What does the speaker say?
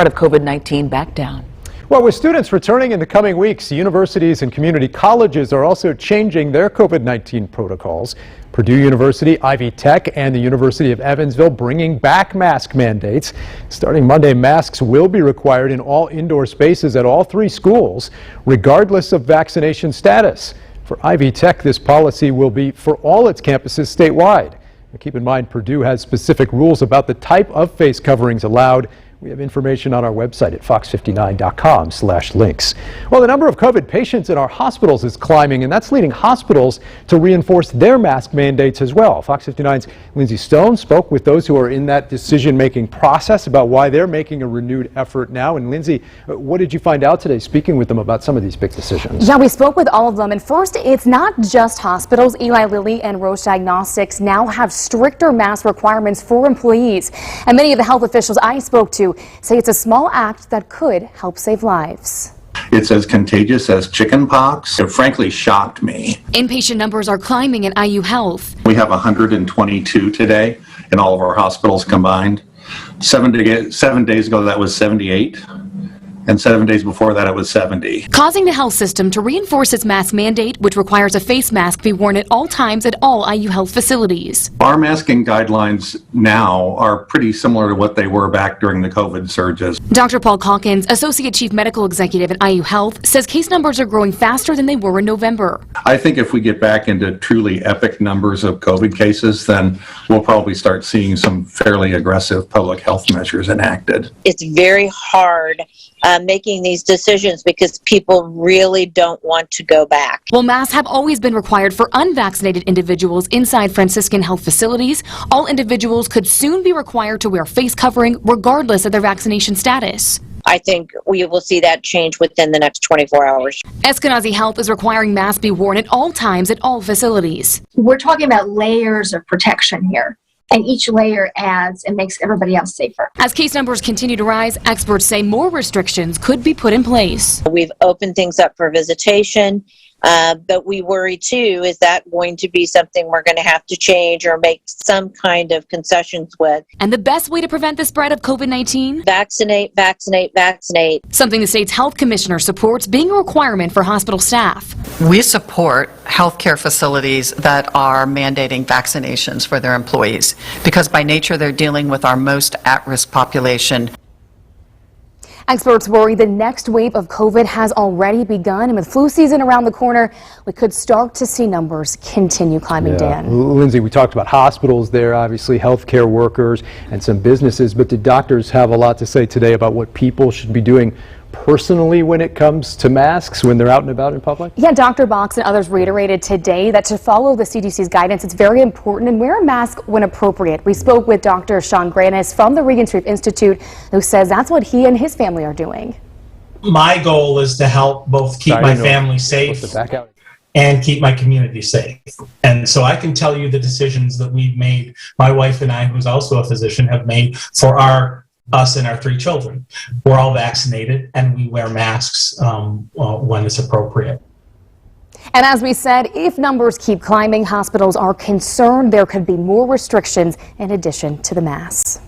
of COVID-19 back down. Well, with students returning in the coming weeks, universities and community colleges are also changing their COVID-19 protocols. Purdue University, Ivy Tech, and the University of Evansville bringing back mask mandates. Starting Monday, masks will be required in all indoor spaces at all three schools, regardless of vaccination status. For Ivy Tech, this policy will be for all its campuses statewide. Now, keep in mind, Purdue has specific rules about the type of face coverings allowed. We have information on our website at fox59.com/links. Well, the number of COVID patients in our hospitals is climbing, and that's leading hospitals to reinforce their mask mandates as well. Fox 59's Lindsay Stone spoke with those who are in that decision-making process about why they're making a renewed effort now. And Lindsay, what did you find out today speaking with them about some of these big decisions? Yeah, we spoke with all of them. And first, it's not just hospitals. Eli Lilly and Roche Diagnostics now have stricter mask requirements for employees. And many of the health officials I spoke to say it's a small act that could help save lives. It's as contagious as chickenpox. It frankly shocked me. Inpatient numbers are climbing at IU Health. We have 122 today in all of our hospitals combined. 7 days ago, that was 78. And 7 days before that, it was 70. Causing the health system to reinforce its mask mandate, which requires a face mask be worn at all times at all IU Health facilities. Our masking guidelines now are pretty similar to what they were back during the COVID surges. Dr. Paul Calkins, Associate Chief Medical Executive at IU Health, says case numbers are growing faster than they were in November. I think if we get back into truly epic numbers of COVID cases, then we'll probably start seeing some fairly aggressive public health measures enacted. It's very hard making these decisions because people really don't want to go back. While masks have always been required for unvaccinated individuals inside Franciscan health facilities, all individuals could soon be required to wear face covering regardless of their vaccination status. I think we will see that change within the next 24 hours. Eskenazi Health is requiring masks be worn at all times at all facilities. We're talking about layers of protection here. And each layer adds and makes everybody else safer. As case numbers continue to rise, experts say more restrictions could be put in place. We've opened things up for visitation, but we worry too, is that going to be something we're going to have to change or make some kind of concessions with? And the best way to prevent the spread of COVID-19? Vaccinate, vaccinate, vaccinate. Something the state's health commissioner supports being a requirement for hospital staff. We support healthcare facilities that are mandating vaccinations for their employees because by nature they're dealing with our most at-risk population. Experts worry the next wave of COVID has already begun, and with flu season around the corner, we could start to see numbers continue climbing, Dan. Lindsay, we talked about hospitals there, obviously healthcare workers and some businesses, but did doctors have a lot to say today about what people should be doing personally when it comes to masks when they're out and about in public? Yeah, Dr. Box and others reiterated today that to follow the CDC's guidance, it's very important and wear a mask when appropriate. We spoke with Dr. Sean Granis from the Regan Street Institute, who says that's what he and his family are doing. My goal is to help both keep my family safe and keep my community safe. And so I can tell you the decisions that we've made, my wife and I, who's also a physician, have made for us and our 3 children. We're all vaccinated and we wear masks when it's appropriate. And as we said, if numbers keep climbing, hospitals are concerned there could be more restrictions in addition to the masks.